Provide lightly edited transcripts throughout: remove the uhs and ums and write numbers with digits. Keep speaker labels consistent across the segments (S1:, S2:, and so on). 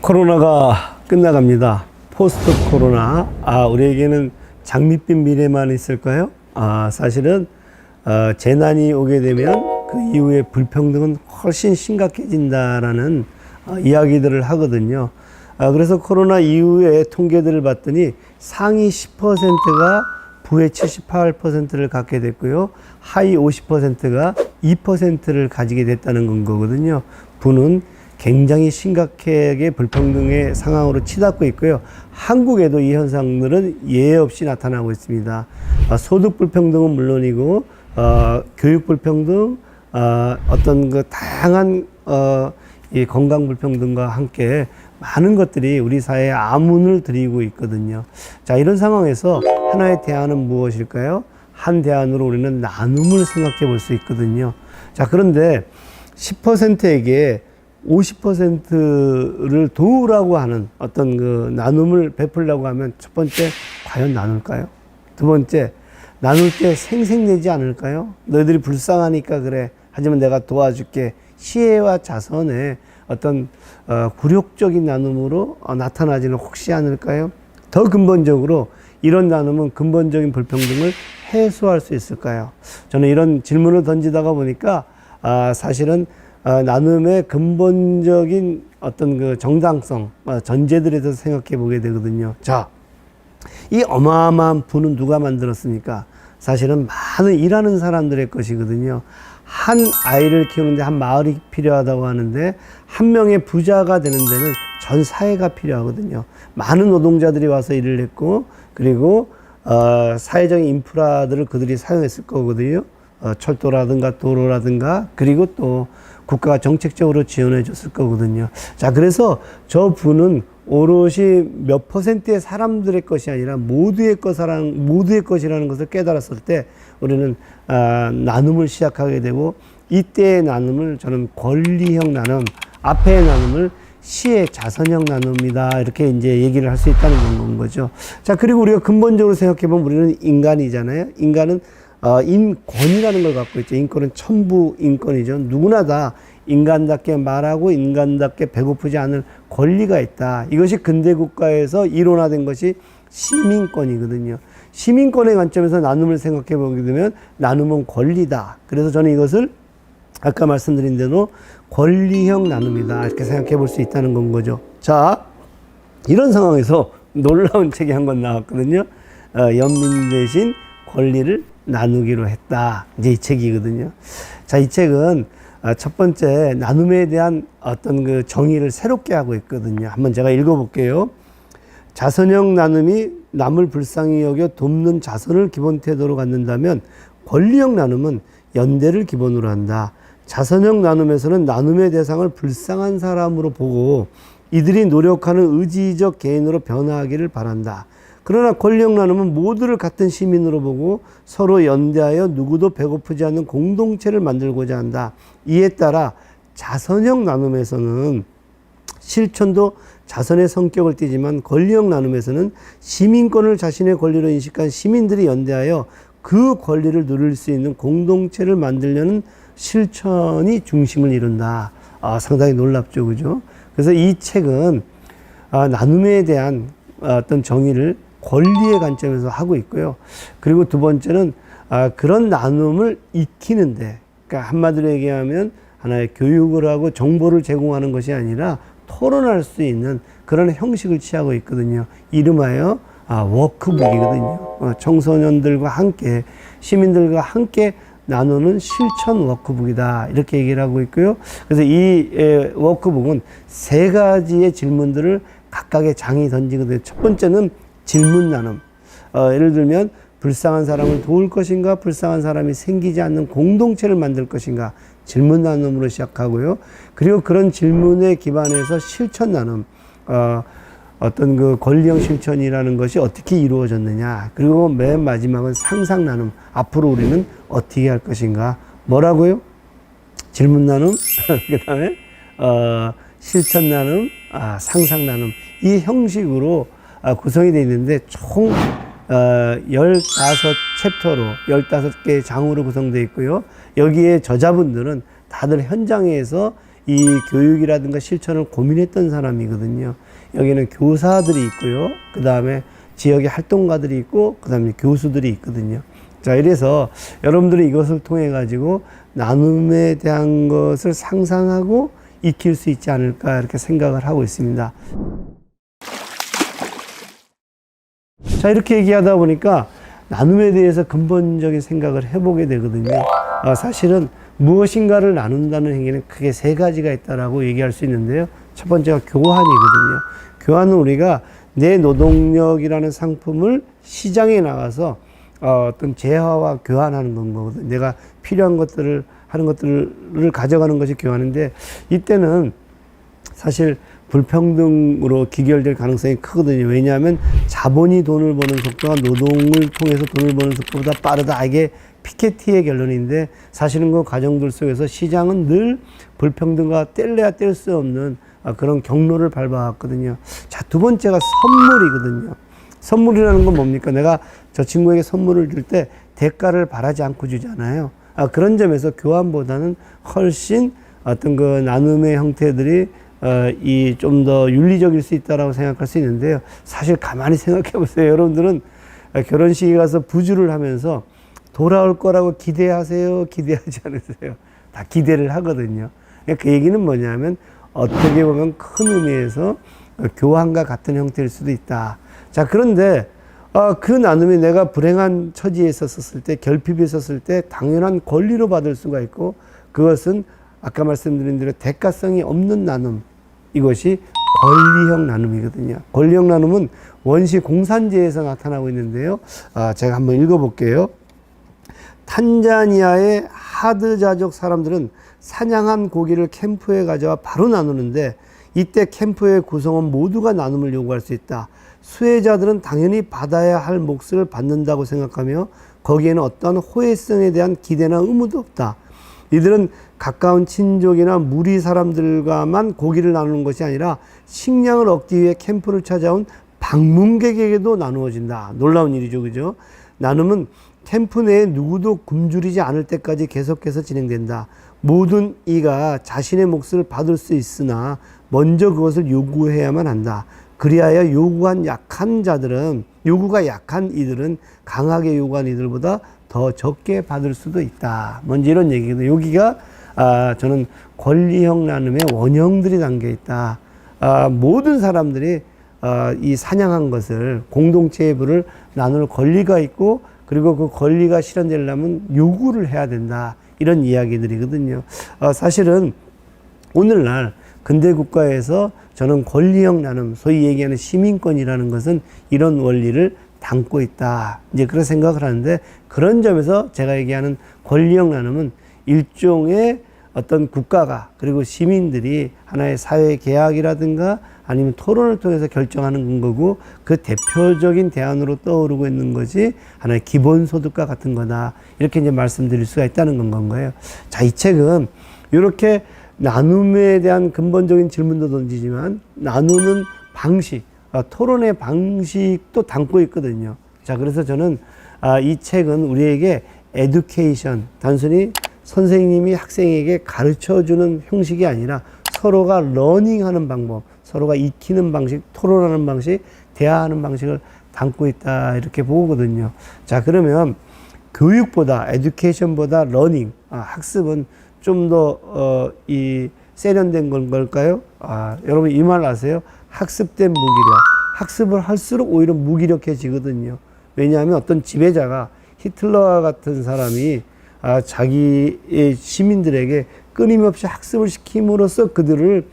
S1: 코로나가 끝나갑니다. 포스트 코로나. 우리에게는 장밋빛 미래만 있을까요? 사실은 재난이 오게 되면 그 이후에 불평등은 훨씬 심각해진다라는 이야기들을 하거든요. 그래서 코로나 이후에 통계들을 봤더니 상위 10%가 부의 78%를 갖게 됐고요. 하위 50%가 2%를 가지게 됐다는 거거든요. 부는 굉장히 심각하게 불평등의 상황으로 치닫고 있고요. 한국에도 이 현상들은 예외 없이 나타나고 있습니다. 소득 불평등은 물론이고 교육 불평등, 어떤 그 다양한 이 건강 불평등과 함께 많은 것들이 우리 사회에 암운을 들이고 있거든요. 자, 이런 상황에서 하나의 대안은 무엇일까요? 한 대안으로 우리는 나눔을 생각해 볼 수 있거든요. 자, 그런데 10%에게 50%를 도우라고 하는 어떤 그 나눔을 베풀려고 하면 첫 번째, 과연 나눌까요? 두 번째, 나눌 때 생색내지 않을까요? 너희들이 불쌍하니까 그래. 하지만 내가 도와줄게. 시혜와 자선의 어떤 굴욕적인 나눔으로 나타나지는 혹시 않을까요? 더 근본적으로 이런 나눔은 근본적인 불평등을 해소할 수 있을까요? 저는 이런 질문을 던지다가 보니까 사실은 나눔의 근본적인 어떤 그 정당성, 전제들에 대해서 생각해 보게 되거든요. 자, 이 어마어마한 부는 누가 만들었습니까? 사실은 많은 일하는 사람들의 것이거든요. 한 아이를 키우는데 한 마을이 필요하다고 하는데 한 명의 부자가 되는 데는 전 사회가 필요하거든요. 많은 노동자들이 와서 일을 했고, 그리고 사회적인 인프라들을 그들이 사용했을 거거든요. 철도라든가 도로라든가, 그리고 또 국가가 정책적으로 지원해 줬을 거거든요. 자, 그래서 저 부는 오롯이 몇 퍼센트의 사람들의 것이 아니라 모두의 것이라는 것을 깨달았을 때 우리는 나눔을 시작하게 되고, 이때의 나눔을 저는 권리형 나눔, 앞에의 나눔을 시의 자선형 나눔이다, 이렇게 이제 얘기를 할 수 있다는 거죠. 자, 그리고 우리가 근본적으로 생각해 보면 우리는 인간이잖아요. 인간은 인권이라는 걸 갖고 있죠. 인권은 천부 인권이죠. 누구나 다 인간답게 말하고 인간답게 배고프지 않을 권리가 있다. 이것이 근대 국가에서 이론화된 것이 시민권이거든요. 시민권의 관점에서 나눔을 생각해 보게 되면 나눔은 권리다. 그래서 저는 이것을 아까 말씀드린 대로 권리형 나눔이다, 이렇게 생각해 볼 수 있다는 건 거죠. 자, 이런 상황에서 놀라운 책이 한 권 나왔거든요. 연민 대신 권리를 나누기로 했다. 이제 이 책이거든요. 자, 이 책은 첫 번째 나눔에 대한 어떤 그 정의를 새롭게 하고 있거든요. 한번 제가 읽어볼게요. 자선형 나눔이 남을 불쌍히 여겨 돕는 자선을 기본 태도로 갖는다면 권리형 나눔은 연대를 기본으로 한다. 자선형 나눔에서는 나눔의 대상을 불쌍한 사람으로 보고 이들이 노력하는 의지적 개인으로 변화하기를 바란다. 그러나 권리형 나눔은 모두를 같은 시민으로 보고 서로 연대하여 누구도 배고프지 않는 공동체를 만들고자 한다. 이에 따라 자선형 나눔에서는 실천도 자선의 성격을 띠지만 권리형 나눔에서는 시민권을 자신의 권리로 인식한 시민들이 연대하여 그 권리를 누릴 수 있는 공동체를 만들려는 실천이 중심을 이룬다. 상당히 놀랍죠, 그죠? 그래서 이 책은 나눔에 대한 어떤 정의를 권리의 관점에서 하고 있고요. 그리고 두 번째는 그런 나눔을 익히는데, 그러니까 한마디로 얘기하면 하나의 교육을 하고 정보를 제공하는 것이 아니라 토론할 수 있는 그런 형식을 취하고 있거든요. 이름하여 워크북이거든요. 청소년들과 함께, 시민들과 함께 나누는 실천 워크북이다, 이렇게 얘기를 하고 있고요. 그래서 이 워크북은 세 가지의 질문들을 각각의 장이 던지거든요. 첫 번째는 질문 나눔. 예를 들면 불쌍한 사람을 도울 것인가, 불쌍한 사람이 생기지 않는 공동체를 만들 것인가, 질문 나눔으로 시작하고요. 그리고 그런 질문에 기반해서 실천 나눔, 어떤 그 권리형 실천이라는 것이 어떻게 이루어졌느냐. 그리고 맨 마지막은 상상 나눔. 앞으로 우리는 어떻게 할 것인가. 뭐라고요? 질문 나눔, 그 다음에 실천 나눔, 상상 나눔. 이 형식으로 구성이 되어 있는데 총 15챕터로 15개의 장으로 구성되어 있고요. 여기에 저자분들은 다들 현장에서 이 교육이라든가 실천을 고민했던 사람이거든요. 여기는 교사들이 있고요. 그 다음에 지역의 활동가들이 있고, 그 다음에 교수들이 있거든요. 자, 이래서 여러분들이 이것을 통해 가지고 나눔에 대한 것을 상상하고 익힐 수 있지 않을까 이렇게 생각을 하고 있습니다. 자, 이렇게 얘기하다 보니까 나눔에 대해서 근본적인 생각을 해보게 되거든요. 사실은 무엇인가를 나눈다는 행위는 크게 세 가지가 있다라고 얘기할 수 있는데요. 첫 번째가 교환이거든요. 교환은 우리가 내 노동력이라는 상품을 시장에 나가서 어떤 재화와 교환하는 건 거거든요. 내가 필요한 것들을 하는 것들을 가져가는 것이 교환인데, 이때는 사실 불평등으로 기결될 가능성이 크거든요. 왜냐하면 자본이 돈을 버는 속도가 노동을 통해서 돈을 버는 속도보다 빠르다. 이게 피케티의 결론인데, 사실은 그 과정들 속에서 시장은 늘 불평등과 뗄래야 뗄 수 없는 그런 경로를 밟아왔거든요. 자, 두 번째가 선물이거든요. 선물이라는 건 뭡니까? 내가 저 친구에게 선물을 줄 때 대가를 바라지 않고 주잖아요. 그런 점에서 교환보다는 훨씬 어떤 그 나눔의 형태들이 이 좀 더 윤리적일 수 있다라고 생각할 수 있는데요. 사실 가만히 생각해 보세요. 여러분들은 결혼식에 가서 부주를 하면서 돌아올 거라고 기대하세요? 기대하지 않으세요? 다 기대를 하거든요. 그 얘기는 뭐냐면 어떻게 보면 큰 의미에서 교환과 같은 형태일 수도 있다. 자, 그런데 그 나눔이 내가 불행한 처지에 있었을 때, 결핍에 있었을 때 당연한 권리로 받을 수가 있고, 그것은 아까 말씀드린 대로 대가성이 없는 나눔, 이것이 권리형 나눔이거든요. 권리형 나눔은 원시 공산제에서 나타나고 있는데요. 제가 한번 읽어볼게요. 탄자니아의 하드자족 사람들은 사냥한 고기를 캠프에 가져와 바로 나누는데, 이때 캠프의 구성원 모두가 나눔을 요구할 수 있다. 수혜자들은 당연히 받아야 할 몫을 받는다고 생각하며 거기에는 어떠한 호혜성에 대한 기대나 의무도 없다. 이들은 가까운 친족이나 무리 사람들과만 고기를 나누는 것이 아니라 식량을 얻기 위해 캠프를 찾아온 방문객에게도 나누어진다. 놀라운 일이죠, 그죠? 나눔은 캠프 내에 누구도 굶주리지 않을 때까지 계속해서 진행된다. 모든 이가 자신의 몫을 받을 수 있으나 먼저 그것을 요구해야만 한다. 그리하여 요구가 약한 이들은 강하게 요구한 이들보다 더 적게 받을 수도 있다. 먼저 이런 얘기거든요. 여기가 저는 권리형 나눔의 원형들이 담겨 있다. 모든 사람들이 이 사냥한 것을, 공동체의 부를 나눌 권리가 있고, 그리고 그 권리가 실현되려면 요구를 해야 된다. 이런 이야기들이거든요. 사실은 오늘날 근대 국가에서 저는 권리형 나눔, 소위 얘기하는 시민권이라는 것은 이런 원리를 담고 있다. 이제 그런 생각을 하는데, 그런 점에서 제가 얘기하는 권리형 나눔은 일종의 어떤 국가가, 그리고 시민들이 하나의 사회 계약이라든가 아니면 토론을 통해서 결정하는 거고, 그 대표적인 대안으로 떠오르고 있는 것이 하나의 기본소득과 같은 거다. 이렇게 이제 말씀드릴 수가 있다는 건 거예요. 자, 이 책은 이렇게 나눔에 대한 근본적인 질문도 던지지만 나누는 방식, 토론의 방식도 담고 있거든요. 자, 그래서 저는 이 책은 우리에게 에듀케이션, 단순히 선생님이 학생에게 가르쳐주는 형식이 아니라 서로가 러닝하는 방법, 서로가 익히는 방식, 토론하는 방식, 대화하는 방식을 담고 있다, 이렇게 보거든요. 자, 그러면 교육보다, 에듀케이션보다 러닝, 학습은 좀 더 세련된 걸까요? 여러분 이 말 아세요? 학습된 무기력. 학습을 할수록 오히려 무기력해지거든요. 왜냐하면 어떤 지배자가, 히틀러와 같은 사람이 자기의 시민들에게 끊임없이 학습을 시킴으로써 그들을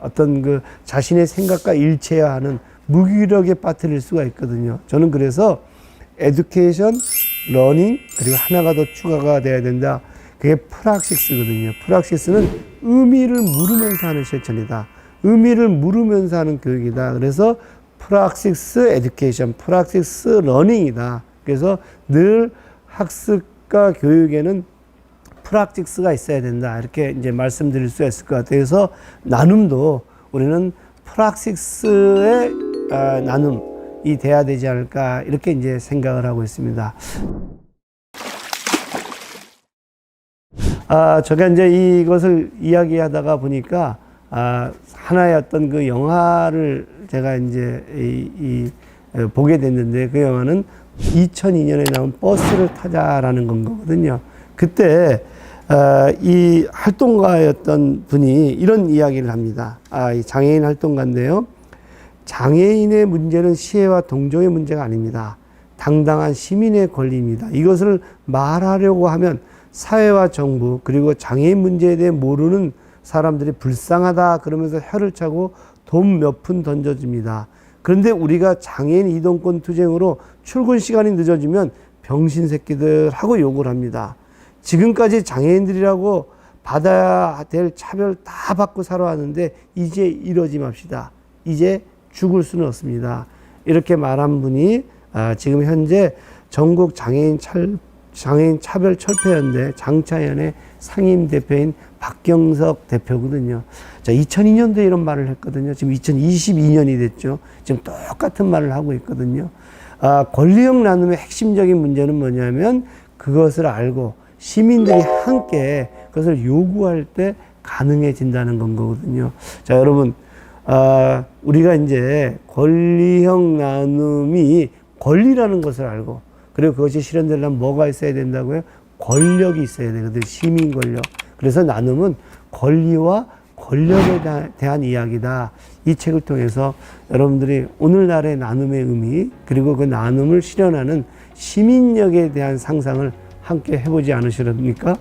S1: 어떤 그 자신의 생각과 일체화하는 무기력에 빠뜨릴 수가 있거든요. 저는 그래서 에듀케이션, 러닝, 그리고 하나가 더 추가가 돼야 된다. 그게 프락시스거든요. 프락시스는 의미를 물으면서 하는 실천이다. 의미를 물으면서 하는 교육이다. 그래서 프락시스 에듀케이션, 프락시스 러닝이다. 그래서 늘 학습과 교육에는 프락시스가 있어야 된다. 이렇게 이제 말씀드릴 수 있을 것 같아요. 그래서 나눔도 우리는 프락시스의 나눔이 돼야 되지 않을까, 이렇게 이제 생각을 하고 있습니다. 제가 이제 이것을 이야기하다가 보니까, 하나의 어떤 그 영화를 제가 이제 보게 됐는데, 그 영화는 2002년에 나온 버스를 타자라는 건 거거든요. 그때, 이 활동가였던 분이 이런 이야기를 합니다. 이 장애인 활동가인데요. 장애인의 문제는 시혜와 동종의 문제가 아닙니다. 당당한 시민의 권리입니다. 이것을 말하려고 하면 사회와 정부 그리고 장애인 문제에 대해 모르는 사람들이 불쌍하다 그러면서 혀를 차고 돈 몇 푼 던져줍니다. 그런데 우리가 장애인 이동권 투쟁으로 출근 시간이 늦어지면 병신 새끼들 하고 욕을 합니다. 지금까지 장애인들이라고 받아야 될 차별 다 받고 살아왔는데 이제 이러지 맙시다. 이제 죽을 수는 없습니다. 이렇게 말한 분이 지금 현재 전국 장애인 차별철폐연대 장차연의 상임 대표인 박경석 대표거든요. 자, 2002년도에 이런 말을 했거든요. 지금 2022년이 됐죠. 지금 똑같은 말을 하고 있거든요. 권리형 나눔의 핵심적인 문제는 뭐냐면 그것을 알고 시민들이 함께 그것을 요구할 때 가능해진다는 건 거거든요. 자, 여러분, 우리가 이제 권리형 나눔이 권리라는 것을 알고 그리고 그것이 실현되려면 뭐가 있어야 된다고요? 권력이 있어야 되거든요. 시민 권력. 그래서 나눔은 권리와 권력에 대한 이야기다. 이 책을 통해서 여러분들이 오늘날의 나눔의 의미 그리고 그 나눔을 실현하는 시민력에 대한 상상을 함께 해보지 않으시렵니까?